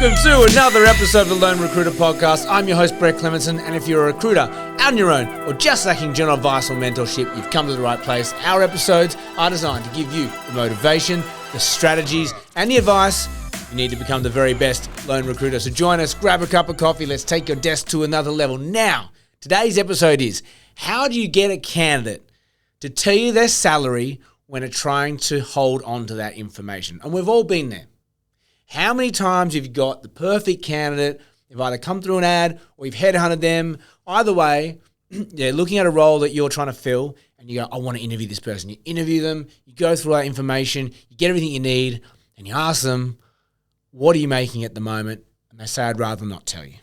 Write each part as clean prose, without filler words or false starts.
Welcome to another episode of the Lone Recruiter Podcast. I'm your host, Brett Clemenson, and if you're a recruiter on your own or just lacking general advice or mentorship, you've come to the right place. Our episodes are designed to give you the motivation, the strategies, and the advice you need to become the very best lone recruiter. So join us, grab a cup of coffee, let's take your desk to another level. Now, today's episode is, how do you get a candidate to tell you their salary when they're trying to hold on to that information? And we've all been there. How many times have you got the perfect candidate, they've either come through an ad or you've headhunted them? Either way, they're looking at a role that you're trying to fill and you go, I want to interview this person. You interview them, you go through that information, you get everything you need, and you ask them, what are you making at the moment? And they say, I'd rather not tell you.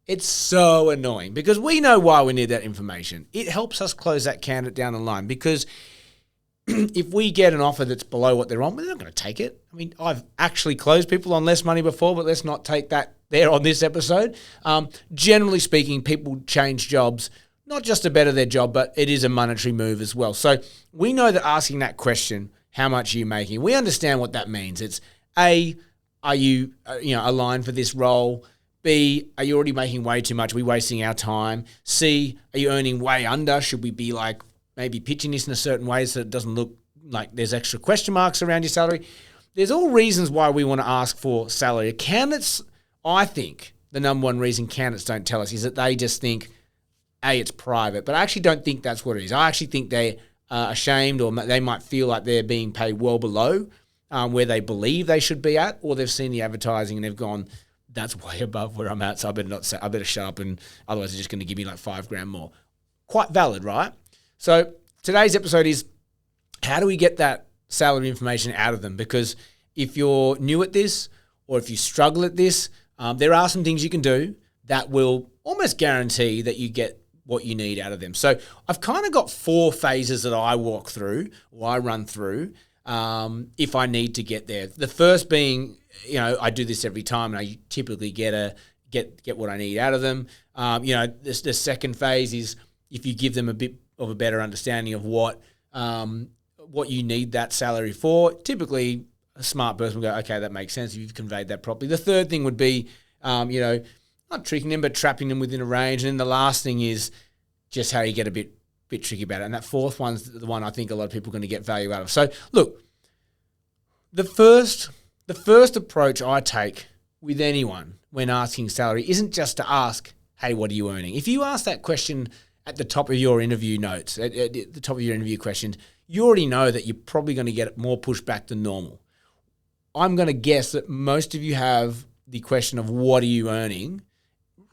It's so annoying because we know why we need that information. It helps us close that candidate down the line because if we get an offer that's below what they're on, well, they're not going to take it. I mean, I've actually closed people on less money before, but let's not take that there on this episode. Generally speaking, people change jobs, not just to better their job, but it is a monetary move as well. So we know that asking that question, how much are you making? We understand what that means. It's A, are you aligned for this role? B, are you already making way too much? Are we wasting our time? C, are you earning way under? Should we be like maybe pitching this in a certain way so it doesn't look like there's extra question marks around your salary? There's all reasons why we want to ask for salary. Candidates, I think the number one reason candidates don't tell us is that they just think, A, it's private. But I actually don't think that's what it is. I actually think they're ashamed or they might feel like they're being paid well below where they believe they should be at, or they've seen the advertising and they've gone, that's way above where I'm at, so I better shut up, and otherwise they're just going to give me like $5,000 more. Quite valid, right? So today's episode is, how do we get that salary information out of them? Because if you're new at this or if you struggle at this, there are some things you can do that will almost guarantee that you get what you need out of them. So I've kind of got 4 phases that I walk through or I run through if I need to get there. The first being, I do this every time and I typically get what I need out of them. The second phase is if you give them a bit of a better understanding of what you need that salary for. Typically, a smart person will go, okay, that makes sense if you've conveyed that properly. The third thing would be, not tricking them, but trapping them within a range. And then the last thing is just how you get a bit tricky about it. And that fourth one's the one I think a lot of people are going to get value out of. So, look, the first approach I take with anyone when asking salary isn't just to ask, hey, what are you earning? If you ask that question at the top of your interview notes, at the top of your interview questions, you already know that you're probably going to get more pushback than normal. I'm going to guess that most of you have the question of what are you earning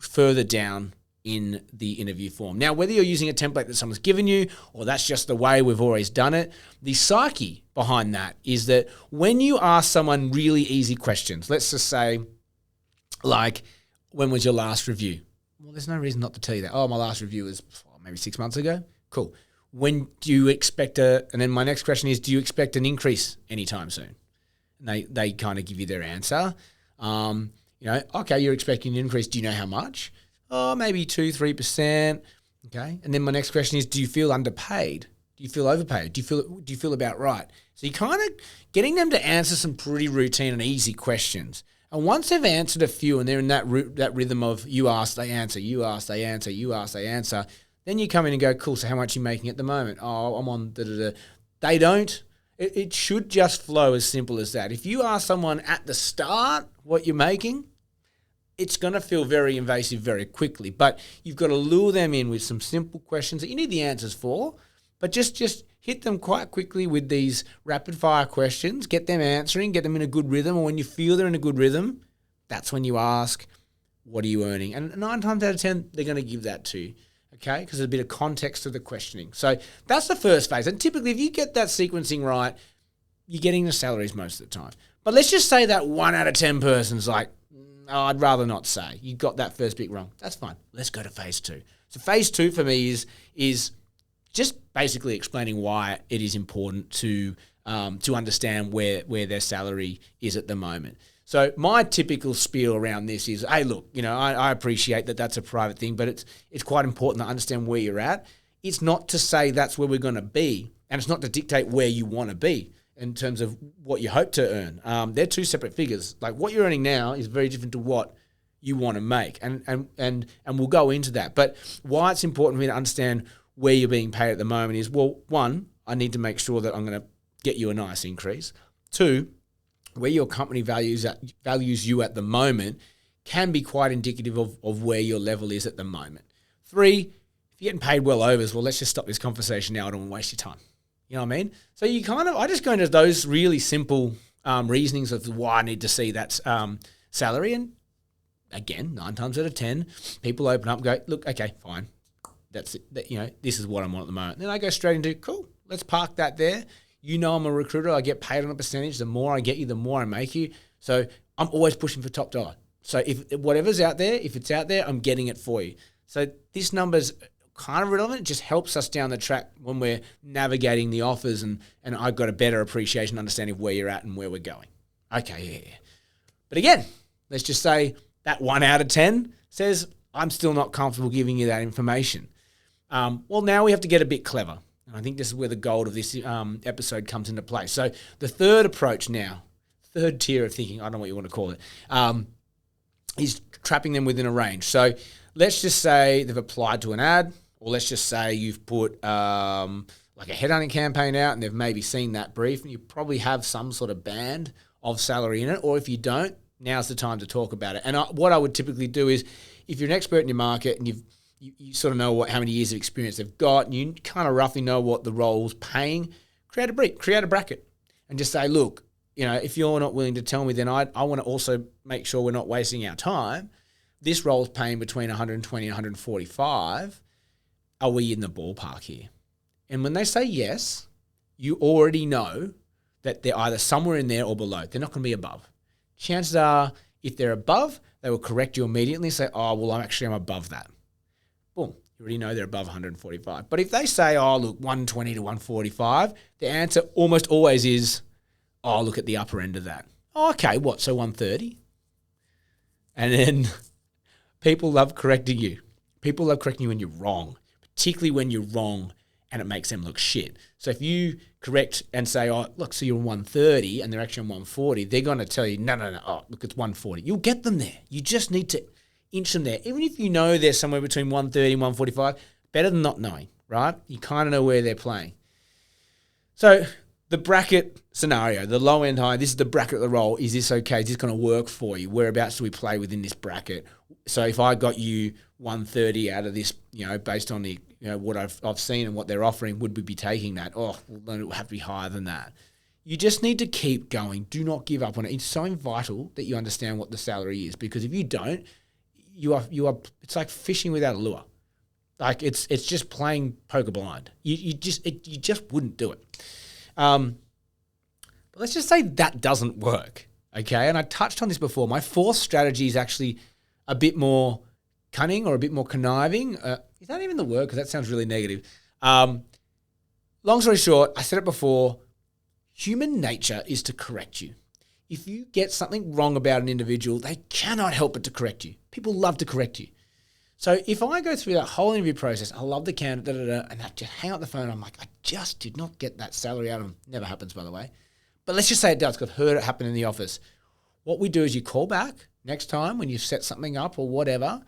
further down in the interview form. Now, whether you're using a template that someone's given you or that's just the way we've always done it, the psyche behind that is that when you ask someone really easy questions, let's just say, like, when was your last review? Well, there's no reason not to tell you that. Oh, my last review was maybe 6 months ago. Cool. When do you expect and then my next question is, do you expect an increase anytime soon? And they kind of give you their answer. Okay, you're expecting an increase. Do you know how much? Oh, maybe 2-3%. Okay. And then my next question is, do you feel underpaid? Do you feel overpaid? Do you feel about right? So you're kind of getting them to answer some pretty routine and easy questions. And once they've answered a few and they're in that rhythm of you ask, they answer, you ask, they answer, you ask, they answer, then you come in and go, cool, so how much are you making at the moment? Oh, I'm on da-da-da. They don't. It should just flow as simple as that. If you ask someone at the start what you're making, it's going to feel very invasive very quickly. But you've got to lure them in with some simple questions that you need the answers for, but just hit them quite quickly with these rapid-fire questions, get them answering, get them in a good rhythm, and when you feel they're in a good rhythm, that's when you ask, what are you earning? And 9 times out of 10, they're going to give that to you, okay, because there's a bit of context to the questioning. So that's the first phase. And typically, if you get that sequencing right, you're getting the salaries most of the time. But let's just say that 1 out of 10 person's like, oh, I'd rather not say. You got that first bit wrong. That's fine. Let's go to phase 2. So phase 2 for me is just basically explaining why it is important to understand where their salary is at the moment. So my typical spiel around this is, hey, look, I appreciate that that's a private thing, but it's quite important to understand where you're at. It's not to say that's where we're going to be, and it's not to dictate where you want to be. in terms of what you hope to earn. They're two separate figures. Like what you're earning now is very different to what you want to make, and we'll go into that. But why it's important for me to understand where you're being paid at the moment is, well, one, I need to make sure that I'm going to get you a nice increase. Two, where your company values you at the moment can be quite indicative of where your level is at the moment. Three, if you're getting paid well overs, well, let's just stop this conversation now. I don't want to waste your time. You know what I mean? So I just go into those really simple reasonings of why I need to see that salary. And again, 9 times out of 10, people open up and go, look, okay, fine. That's it. This is what I'm on at the moment. Then I go straight into, cool, let's park that there. I'm a recruiter. I get paid on a percentage. The more I get you, the more I make you. So I'm always pushing for top dollar. So if whatever's out there, if it's out there, I'm getting it for you. So this number's kind of relevant. It just helps us down the track when we're navigating the offers, and I've got a better appreciation, understanding of where you're at and where we're going. Okay, yeah. But again, let's just say that 1 out of 10 says I'm still not comfortable giving you that information. Well, now we have to get a bit clever. And I think this is where the gold of this episode comes into play. So the third approach now, third tier of thinking, I don't know what you want to call it, is trapping them within a range. So let's just say they've applied to an ad, or let's just say you've put like a headhunting campaign out and they've maybe seen that brief, and you probably have some sort of band of salary in it. Or if you don't, now's the time to talk about it. And what I would typically do is, if you're an expert in your market and you sort of know how many years of experience they've got, and you kind of roughly know what the role's paying, create a brief, create a bracket, and just say, look, if you're not willing to tell me, then I want to also make sure we're not wasting our time. This role's paying between 120 and 145. Are we in the ballpark here? And when they say yes, you already know that they're either somewhere in there or below. They're not going to be above. Chances are, if they're above, they will correct you immediately and say, oh, well, I'm above that. Boom. You already know they're above 145. But if they say, oh, look, 120 to 145, the answer almost always is, oh, look at the upper end of that. Oh, okay, what, so 130? And then people love correcting you. People love correcting you when you're wrong, particularly when you're wrong and it makes them look shit. So if you correct and say, oh, look, so you're 130 and they're actually on 140, they're going to tell you, no, oh, look, it's 140. You'll get them there. You just need to inch them there. Even if you know they're somewhere between 130 and 145, better than not knowing, right? You kind of know where they're playing. So the bracket scenario, the low end high, this is the bracket of the role. Is this okay? Is this going to work for you? Whereabouts do we play within this bracket? So if I got you 130 out of this, based on the, what I've seen and what they're offering, would we be taking that? Oh, well, then it will have to be higher than that. You just need to keep going. Do not give up on it. It's so vital that you understand what the salary is, because if you don't, you are. It's like fishing without a lure. Like it's just playing poker blind. You just wouldn't do it. But let's just say that doesn't work, okay? And I touched on this before. My fourth strategy is actually a bit more cunning or a bit more conniving. Is that even the word? Because that sounds really negative. Long story short, I said it before, human nature is to correct you. If you get something wrong about an individual, they cannot help but to correct you. People love to correct you. So if I go through that whole interview process, I love the candidate, and I just hang up the phone, I'm like, I just did not get that salary out of them. Never happens, by the way. But let's just say it does, because I've heard it happen in the office. What we do is you call back next time when you've set something up or whatever,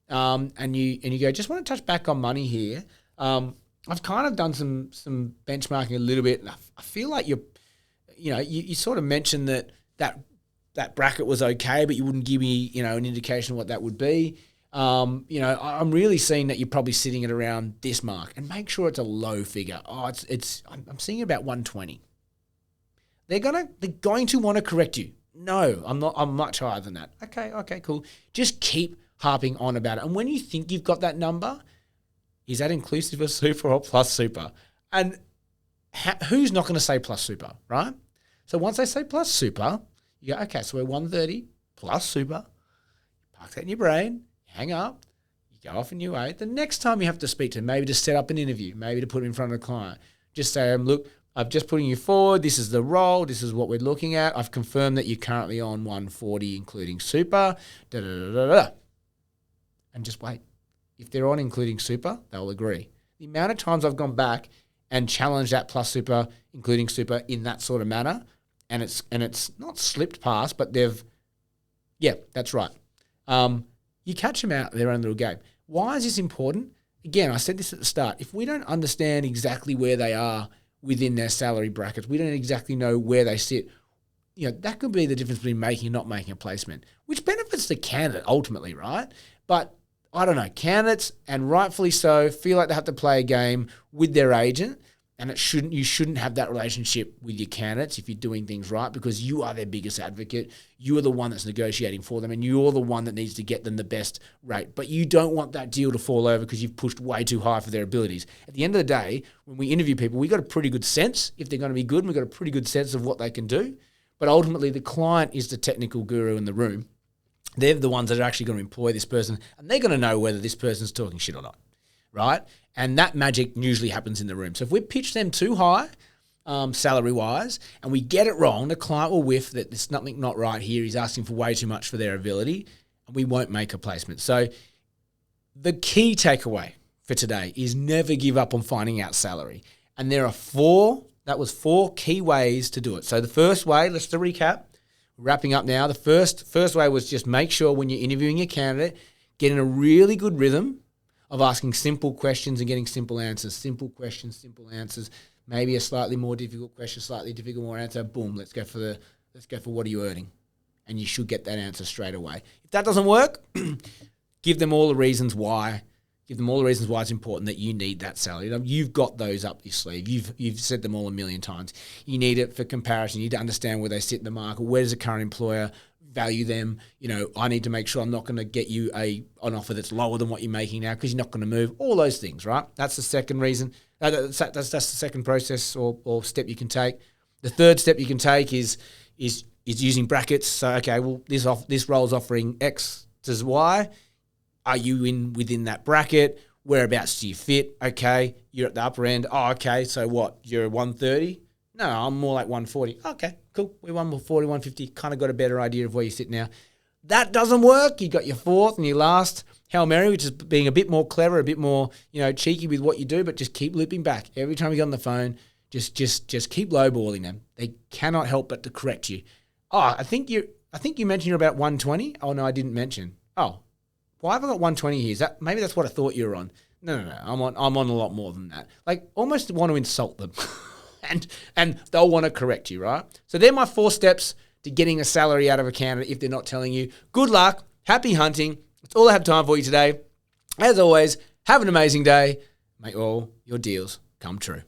and you go, just want to touch back on money here. I've kind of done some benchmarking a little bit, and I feel like you sort of mentioned that bracket was okay, but you wouldn't give me, an indication of what that would be. I'm really seeing that you're probably sitting at around this mark, and make sure it's a low figure. I'm seeing about 120. They're going to want to correct you. No, I'm not. I'm much higher than that. Okay, cool. Just keep harping on about it. And when you think you've got that number, is that inclusive of super or plus super? And who's not going to say plus super, right? So once they say plus super, you go, okay, so we're 130 plus super. Park that in your brain. Hang up, you go off and you wait. The next time you have to speak to them, maybe to set up an interview, maybe to put them in front of a client, just say, look, I'm just putting you forward. This is the role. This is what we're looking at. I've confirmed that you're currently on 140, including super, and just wait. If they're on including super, they'll agree. The amount of times I've gone back and challenge that plus super, including super, in that sort of manner. And it's not slipped past, but that's right. You catch them out their own little game. Why is this important? Again, I said this at the start. If we don't understand exactly where they are within their salary brackets, we don't exactly know where they sit, that could be the difference between making and not making a placement, which benefits the candidate ultimately, right? But I don't know, candidates, and rightfully so, feel like they have to play a game with their agent, and you shouldn't have that relationship with your candidates if you're doing things right, because you are their biggest advocate. You are the one that's negotiating for them, and you're the one that needs to get them the best rate. But you don't want that deal to fall over because you've pushed way too high for their abilities. At the end of the day, when we interview people, we got a pretty good sense if they're going to be good, and we've got a pretty good sense of what they can do. But ultimately, the client is the technical guru in the room. They're the ones that are actually going to employ this person, and they're going to know whether this person's talking shit or not, right? And that magic usually happens in the room. So if we pitch them too high, salary-wise, and we get it wrong, the client will whiff that there's something not right here. He's asking for way too much for their ability, and we won't make a placement. So the key takeaway for today is never give up on finding out salary. And there are four key ways to do it. So the first way, let's recap, wrapping up now. The first way was just make sure when you're interviewing your candidate, get in a really good rhythm of asking simple questions and getting simple answers. Simple questions, simple answers. Maybe a slightly more difficult question, slightly difficult more answer. Boom, let's go for what are you earning? And you should get that answer straight away. If that doesn't work, give them all the reasons why. Give them all the reasons why it's important that you need that salary. You've got those up your sleeve. You've said them all a million times. You need it for comparison. You need to understand where they sit in the market. Where does the current employer value them? I need to make sure I'm not going to get you an offer that's lower than what you're making now because you're not going to move. All those things, right? That's the second reason. That's the second process or step you can take. The third step you can take is using brackets. So, okay, well, this role's offering X to Y. Are you within that bracket? Whereabouts do you fit? Okay, you're at the upper end. Oh, okay, so what? You're 130? No, I'm more like 140. Okay, cool. We're 140, 150. Kind of got a better idea of where you sit now. That doesn't work. You got your fourth and your last Hail Mary, which is being a bit more clever, a bit more, cheeky with what you do, but just keep looping back. Every time you get on the phone, just keep lowballing them. They cannot help but to correct you. Oh, I think you mentioned you're about 120. Oh, no, I didn't mention. Oh, why have I got 120 here? Maybe that's what I thought you were on. No. I'm on a lot more than that. Like, almost want to insult them. and they'll want to correct you, right? So they're my 4 steps to getting a salary out of a candidate if they're not telling you. Good luck. Happy hunting. That's all I have time for you today. As always, have an amazing day. Make all your deals come true.